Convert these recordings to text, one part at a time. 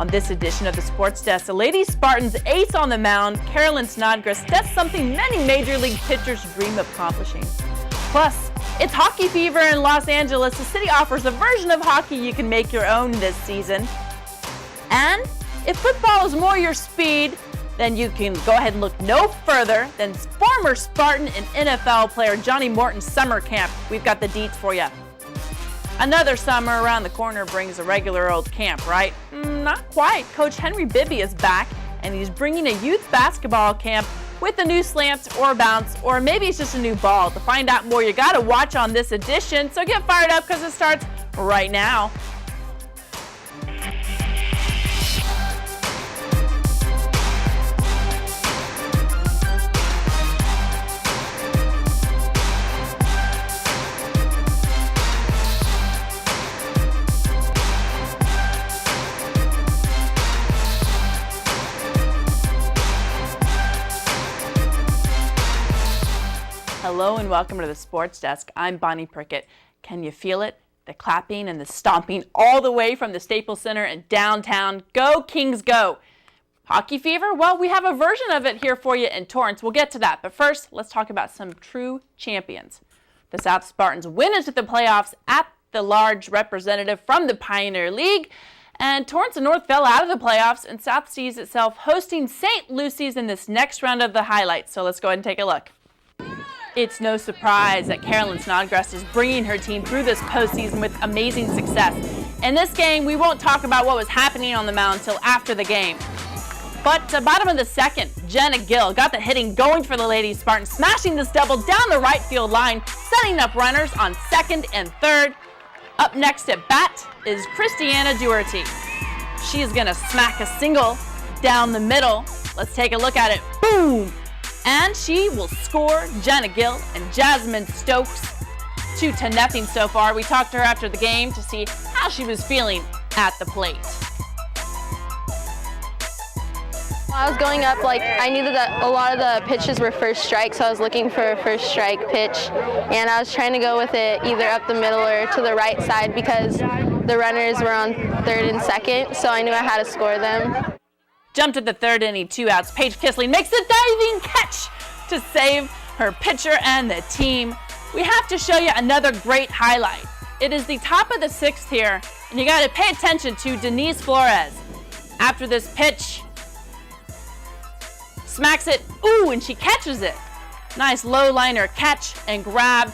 On this edition of the Sports Desk, the Lady Spartans ace on the mound, Carolyn Snodgrass does something many Major League pitchers dream of accomplishing. Plus, it's hockey fever in Los Angeles. The city offers a version of hockey you can make your own this season. And if football is more your speed, then you can go ahead and look no further than former Spartan and NFL player Johnny Morton's summer camp. We've got the deets for you. Another summer around the corner brings a regular old camp, right? Not quite. Coach Henry Bibby is back, and he's bringing a youth basketball camp with a new slant or bounce, or maybe it's just a new ball. To find out more, you got to watch on this edition, so get fired up because it starts right now. Hello and welcome to the Sports Desk. I'm Bonnie Prickitt. Can you feel it? The clapping and the stomping all the way from the Staples Center in downtown. Go Kings go! Hockey fever? Well, we have a version of it here for you in Torrance. We'll get to that. But first, let's talk about some true champions. The South Spartans win into the playoffs at the large representative from the Pioneer League. And Torrance and North fell out of the playoffs, and South sees itself hosting St. Lucy's in this next round of the highlights. So let's go ahead and take a look. It's no surprise that Carolyn Snodgrass is bringing her team through this postseason with amazing success. In this game, we won't talk about what was happening on the mound until after the game. But the bottom of the second, Jenna Gill got the hitting going for the Lady Spartans, smashing this double down the right field line, setting up runners on second and third. Up next at bat is Christiana Duarte. She is going to smack a single down the middle. Let's take a look at it. Boom! And she will score. Jenna Gill and Jasmine Stokes 2-0 so far. We talked to her after the game to see how she was feeling at the plate. I was going up, I knew that a lot of the pitches were first strike, so I was looking for a first strike pitch, and I was trying to go with it either up the middle or to the right side because the runners were on third and second, so I knew I had to score them. Jumped at the third inning, 2 outs. Paige Kissling makes the diving catch to save her pitcher and the team. We have to show you another great highlight. It is the top of the 6th here, and you got to pay attention to Denise Flores. After this pitch, smacks it, ooh, and she catches it. Nice low liner catch and grab.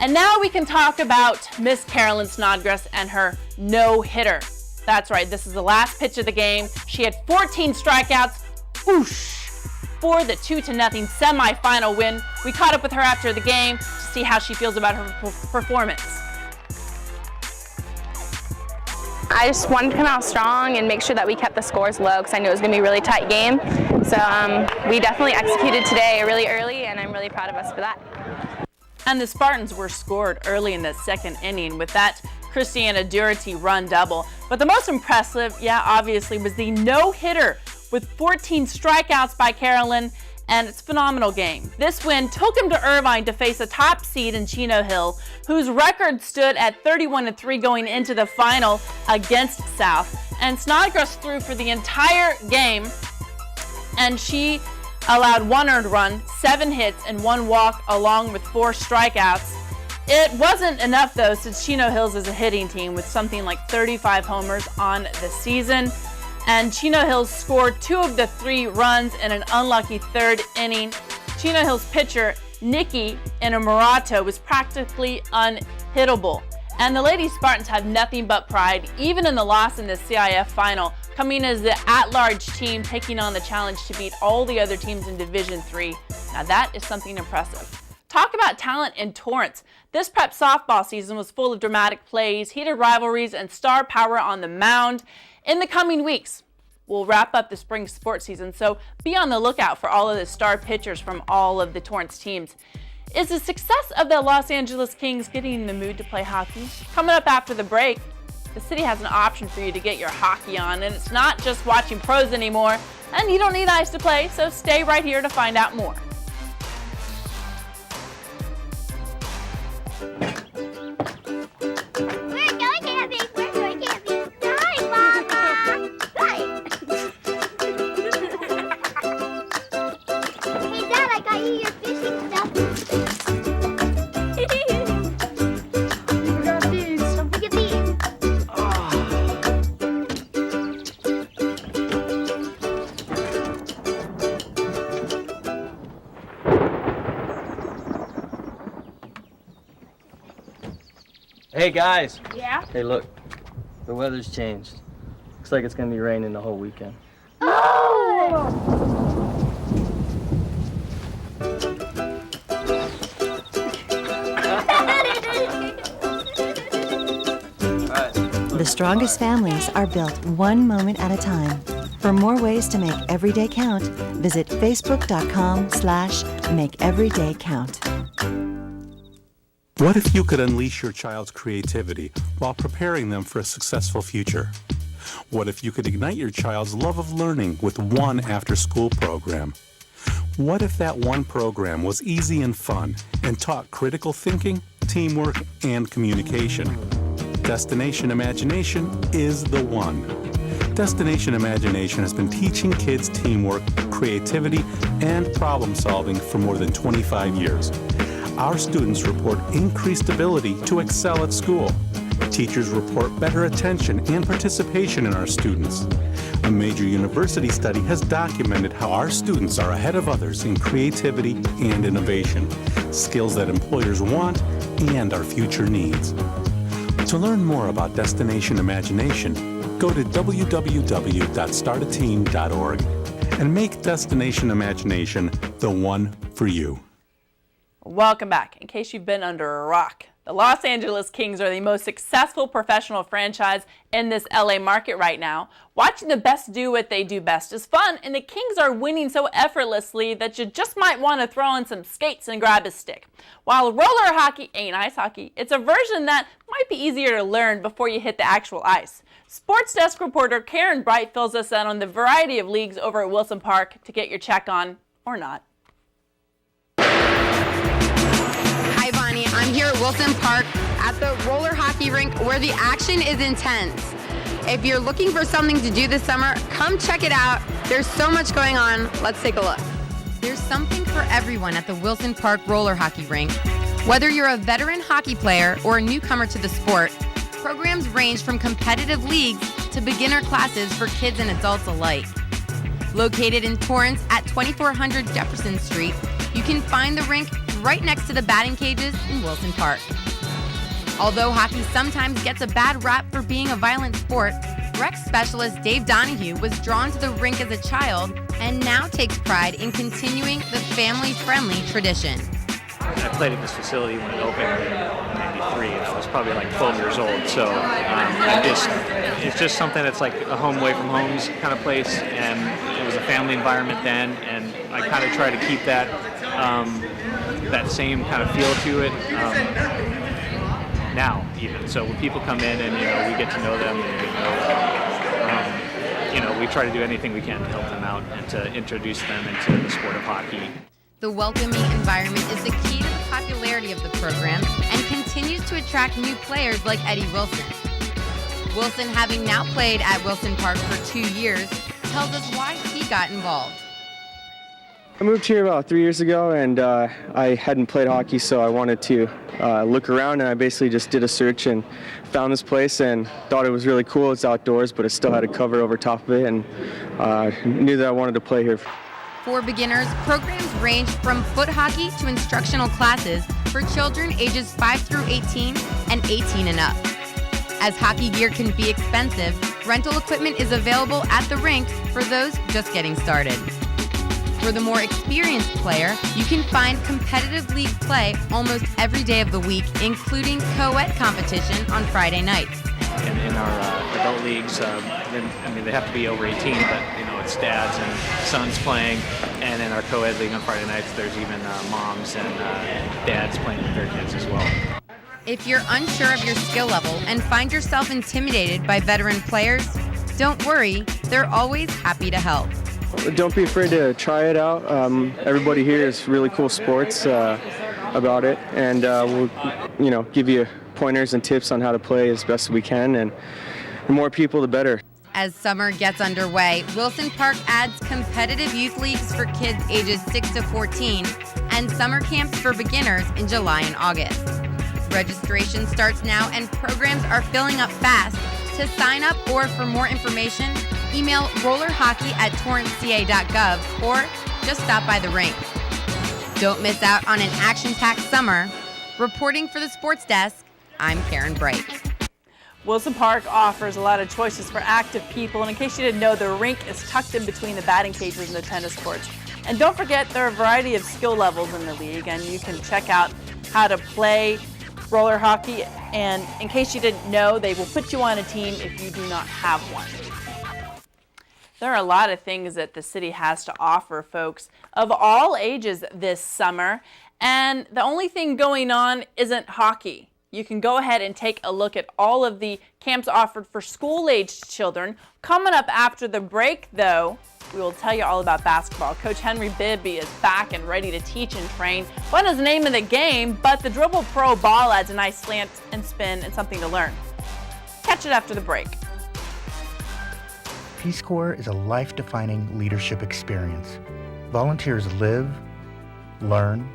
And now we can talk about Miss Carolyn Snodgrass and her no-hitter. That's right, this is the last pitch of the game. She had 14 strikeouts, whoosh, for the 2-0 semifinal win. We caught up with her after the game to see how she feels about her performance. I just wanted to come out strong and make sure that we kept the scores low because I knew it was going to be a really tight game. So we definitely executed today really early, and I'm really proud of us for that. And the Spartans were scored early in the second inning with that Christiana Duarte run double. But the most impressive, obviously, was the no-hitter with 14 strikeouts by Carolyn, and it's a phenomenal game. This win took him to Irvine to face a top seed in Chino Hill, whose record stood at 31-3 going into the final against South. And Snodgrass threw for the entire game, and she allowed 1 earned run, 7 hits, and 1 walk, along with 4 strikeouts. It wasn't enough, though, since Chino Hills is a hitting team with something like 35 homers on the season. And Chino Hills scored 2 of the 3 runs in an unlucky 3rd inning. Chino Hills pitcher Nikki Inamurato was practically unhittable. And the Lady Spartans have nothing but pride, even in the loss in the CIF final, coming as the at-large team taking on the challenge to beat all the other teams in Division III. Now that is something impressive. Talk about talent in Torrance. This prep softball season was full of dramatic plays, heated rivalries, and star power on the mound. In the coming weeks, we'll wrap up the spring sports season, so be on the lookout for all of the star pitchers from all of the Torrance teams. Is the success of the Los Angeles Kings getting in the mood to play hockey? Coming up after the break, the city has an option for you to get your hockey on, and it's not just watching pros anymore, and you don't need ice to play, so stay right here to find out more. We're going camping. Hi, Mama. Hi. Hey guys. Yeah? Hey look, the weather's changed. Looks like it's gonna be raining the whole weekend. The strongest families are built one moment at a time. For more ways to make every day count, visit facebook.com/makeeverydaycount. What if you could unleash your child's creativity while preparing them for a successful future? What if you could ignite your child's love of learning with one after-school program? What if that one program was easy and fun and taught critical thinking, teamwork, and communication? Destination Imagination is the one. Destination Imagination has been teaching kids teamwork, creativity, and problem solving for more than 25 years. Our students report increased ability to excel at school. Teachers report better attention and participation in our students. A major university study has documented how our students are ahead of others in creativity and innovation, skills that employers want and our future needs. To learn more about Destination Imagination, go to www.startateam.org and make Destination Imagination the one for you. Welcome back. In case you've been under a rock, the Los Angeles Kings are the most successful professional franchise in this LA market right now. Watching the best do what they do best is fun, and the Kings are winning so effortlessly that you just might want to throw on some skates and grab a stick. While roller hockey ain't ice hockey, it's a version that might be easier to learn before you hit the actual ice. SportsDesk reporter Karen Bright fills us in on the variety of leagues over at Wilson Park to get your check on, or not. Hi, Bonnie. I'm here at Wilson Park at the roller hockey rink where the action is intense. If you're looking for something to do this summer, come check it out. There's so much going on. Let's take a look. There's something for everyone at the Wilson Park roller hockey rink. Whether you're a veteran hockey player or a newcomer to the sport, programs range from competitive leagues to beginner classes for kids and adults alike. Located in Torrance at 2400 Jefferson Street, you can find the rink right next to the batting cages in Wilson Park. Although hockey sometimes gets a bad rap for being a violent sport, rec specialist Dave Donahue was drawn to the rink as a child and now takes pride in continuing the family-friendly tradition. I played at this facility when it opened in '93, and I was probably like 12 years old. So it's just something that's like a home away from homes kind of place, and it was a family environment then, and I kind of try to keep that that same kind of feel to it now even. So when people come in and we get to know them, and we try to do anything we can to help them out and to introduce them into the sport of hockey. The welcoming environment is the key to the popularity of the program and continues to attract new players like Eddie Wilson. Wilson, having now played at Wilson Park for 2 years, tells us why he got involved. I moved here about 3 years ago, and I hadn't played hockey, so I wanted to look around, and I basically just did a search and found this place and thought it was really cool. It's outdoors, but it still had a cover over top of it, and knew that I wanted to play here. For beginners, programs range from foot hockey to instructional classes for children ages 5 through 18 and 18 and up. As hockey gear can be expensive, rental equipment is available at the rink for those just getting started. For the more experienced player, you can find competitive league play almost every day of the week, including co-ed competition on Friday nights. In our adult leagues, they have to be over 18, but it's dads and sons playing, and in our co-ed league on Friday nights, there's even moms and dads playing with their kids as well. If you're unsure of your skill level and find yourself intimidated by veteran players, don't worry, they're always happy to help. Don't be afraid to try it out. Everybody here is really cool sports about it, and we'll give you pointers and tips on how to play as best we can, and the more people, the better. As summer gets underway, Wilson Park adds competitive youth leagues for kids ages 6 to 14 and summer camps for beginners in July and August. Registration starts now and programs are filling up fast. To sign up or for more information, email rollerhockey@torranceca.gov or just stop by the rink. Don't miss out on an action-packed summer. Reporting for the Sports Desk, I'm Karen Bright. Wilson Park offers a lot of choices for active people, and in case you didn't know, the rink is tucked in between the batting cages and the tennis courts. And don't forget, there are a variety of skill levels in the league, and you can check out how to play roller hockey. And in case you didn't know, they will put you on a team if you do not have one. There are a lot of things that the city has to offer folks of all ages this summer, and the only thing going on isn't hockey. You can go ahead and take a look at all of the camps offered for school-aged children. Coming up after the break, though, we will tell you all about basketball. Coach Henry Bibby is back and ready to teach and train. What is the name of the game? But the Dribble Pro ball adds a nice slant and spin and something to learn. Catch it after the break. Peace Corps is a life-defining leadership experience. Volunteers live, learn,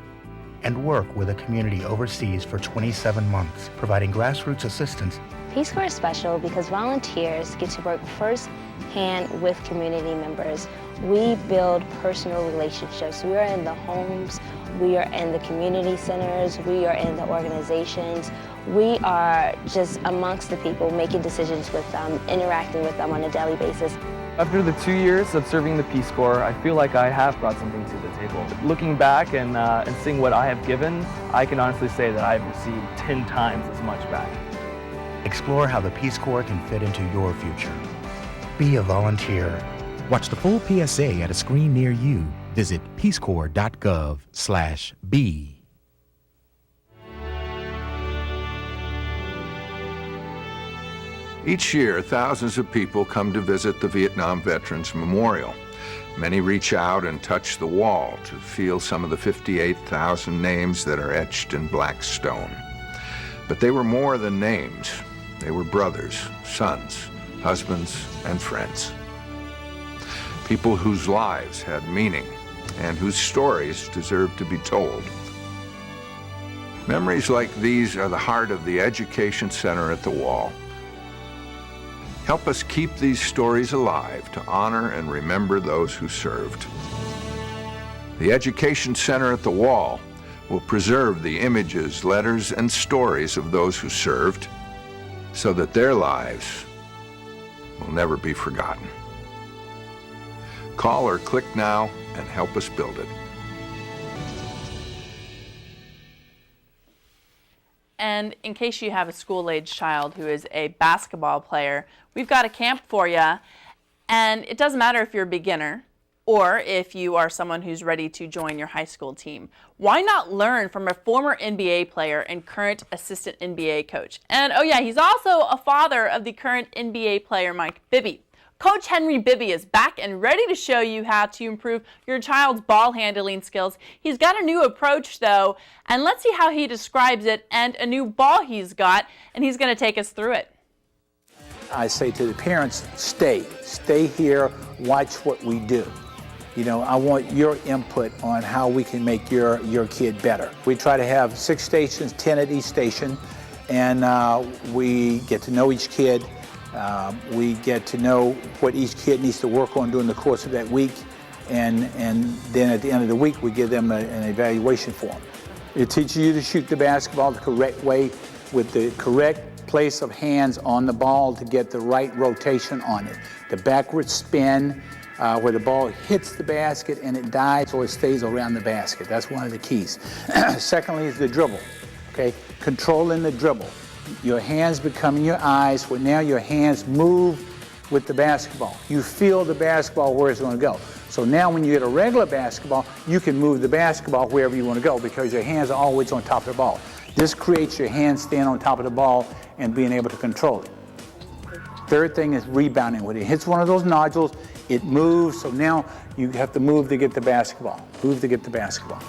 and work with a community overseas for 27 months, providing grassroots assistance. Peace Corps is special because volunteers get to work firsthand with community members. We build personal relationships. We are in the homes, we are in the community centers, we are in the organizations. We are just amongst the people, making decisions with them, interacting with them on a daily basis. After the 2 years of serving the Peace Corps, I feel like I have brought something to the table. Looking back and seeing what I have given, I can honestly say that I've received 10 times as much back. Explore how the Peace Corps can fit into your future. Be a volunteer. Watch the full PSA at a screen near you. Visit peacecorps.gov/be. Each year, thousands of people come to visit the Vietnam Veterans Memorial. Many reach out and touch the wall to feel some of the 58,000 names that are etched in black stone. But they were more than names. They were brothers, sons, husbands, and friends. People whose lives had meaning and whose stories deserve to be told. Memories like these are the heart of the Education Center at the Wall. Help us keep these stories alive to honor and remember those who served. The Education Center at the Wall will preserve the images, letters, and stories of those who served so that their lives will never be forgotten. Call or click now and help us build it. And in case you have a school-age child who is a basketball player, we've got a camp for you. And it doesn't matter if you're a beginner or if you are someone who's ready to join your high school team. Why not learn from a former NBA player and current assistant NBA coach? And oh yeah, he's also a father of the current NBA player, Mike Bibby. Coach Henry Bibby is back and ready to show you how to improve your child's ball handling skills. He's got a new approach though, and let's see how he describes it and a new ball he's got, and he's going to take us through it. I say to the parents, stay here, watch what we do. You know, I want your input on how we can make your kid better. We try to have 6 stations, 10 at each station, and we get to know each kid. We get to know what each kid needs to work on during the course of that week, and then at the end of the week we give them an evaluation form. It teaches you to shoot the basketball the correct way with the correct place of hands on the ball to get the right rotation on it. The backward spin where the ball hits the basket and it dives or it stays around the basket. That's one of the keys. Secondly is the dribble, okay? Controlling the dribble. Your hands becoming your eyes, where now your hands move with the basketball. You feel the basketball where it's going to go. So now when you get a regular basketball, you can move the basketball wherever you want to go because your hands are always on top of the ball. This creates your hands staying on top of the ball and being able to control it. Third thing is rebounding. When it hits one of those nodules, it moves, so now you have to move to get the basketball. Move to get the basketball.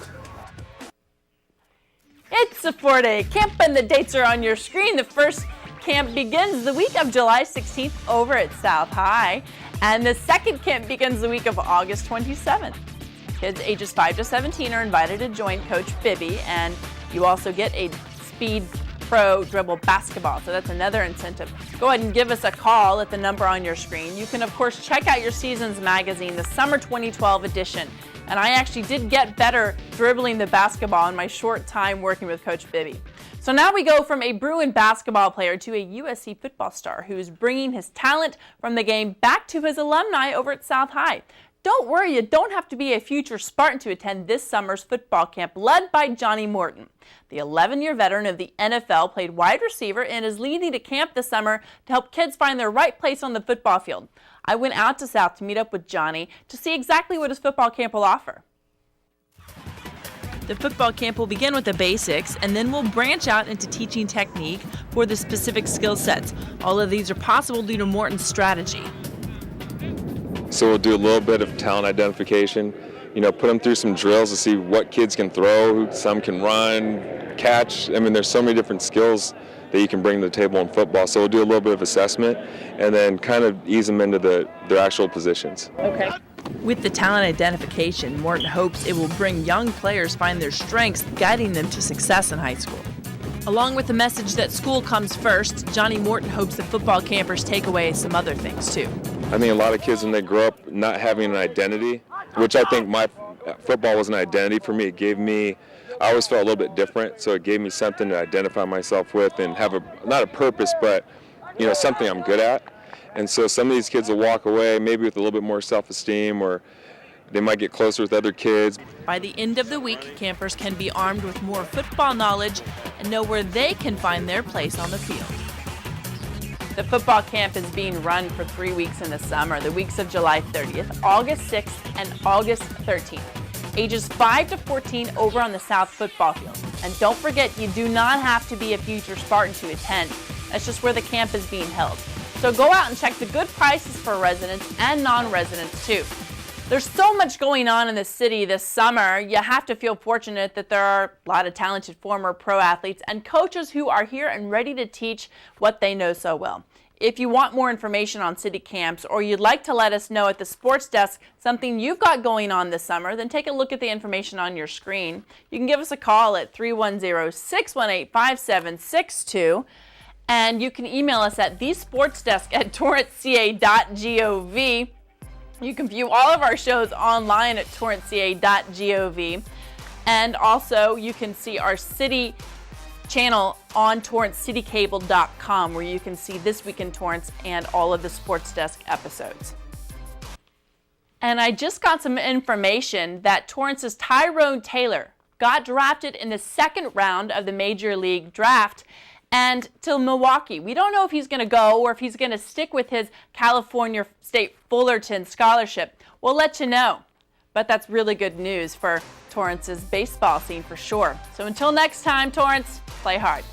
It's a 4-day camp and the dates are on your screen. The first camp begins the week of July 16th over at South High, and the second camp begins the week of August 27th. Kids ages 5 to 17 are invited to join Coach Bibby, and you also get a Speed Pro dribble basketball, so that's another incentive. Go ahead and give us a call at the number on your screen. You can, of course, check out your season's magazine, the Summer 2012 edition. And I actually did get better dribbling the basketball in my short time working with Coach Bibby. So now we go from a Bruin basketball player to a USC football star who's bringing his talent from the game back to his alumni over at South High. Don't worry, you don't have to be a future Spartan to attend this summer's football camp led by Johnny Morton. The 11-year veteran of the NFL played wide receiver and is leading a camp this summer to help kids find their right place on the football field. I went out to South to meet up with Johnny to see exactly what his football camp will offer. The football camp will begin with the basics, and then we'll branch out into teaching technique for the specific skill sets. All of these are possible due to Morton's strategy. So we'll do a little bit of talent identification, put them through some drills to see what kids can throw, some can run, catch. I mean, there's so many different skills that you can bring to the table in football. So we'll do a little bit of assessment and then kind of ease them into their actual positions. Okay. With the talent identification, Morton hopes it will bring young players find their strengths, guiding them to success in high school. Along with the message that school comes first, Johnny Morton hopes the football campers take away some other things too. I think a lot of kids, when they grow up not having an identity, which I think my football was an identity for me, I always felt a little bit different, so it gave me something to identify myself with and have not a purpose, but something I'm good at. And so some of these kids will walk away maybe with a little bit more self-esteem, or they might get closer with other kids. By the end of the week, campers can be armed with more football knowledge and know where they can find their place on the field. The football camp is being run for 3 weeks in the summer, the weeks of July 30th, August 6th, and August 13th. Ages 5 to 14 over on the South football field. And don't forget, you do not have to be a future Spartan to attend. That's just where the camp is being held. So go out and check the good prices for residents and non-residents too. There's so much going on in the city this summer. You have to feel fortunate that there are a lot of talented former pro athletes and coaches who are here and ready to teach what they know so well. If you want more information on city camps, or you'd like to let us know at the Sports Desk something you've got going on this summer, then take a look at the information on your screen. You can give us a call at 310-618-5762, and you can email us at thesportsdesk@torranceca.gov. You can view all of our shows online at torranceca.gov, and also you can see our city channel on CitiCABLE.com, where you can see This Week in Torrance and all of the Sports Desk episodes. And I just got some information that Torrance's Tyrone Taylor got drafted in the second round of the Major League Draft and to Milwaukee. We don't know if he's going to go or if he's going to stick with his California State Fullerton scholarship. We'll let you know. But that's really good news for Torrance's baseball scene for sure. So until next time, Torrance, play hard.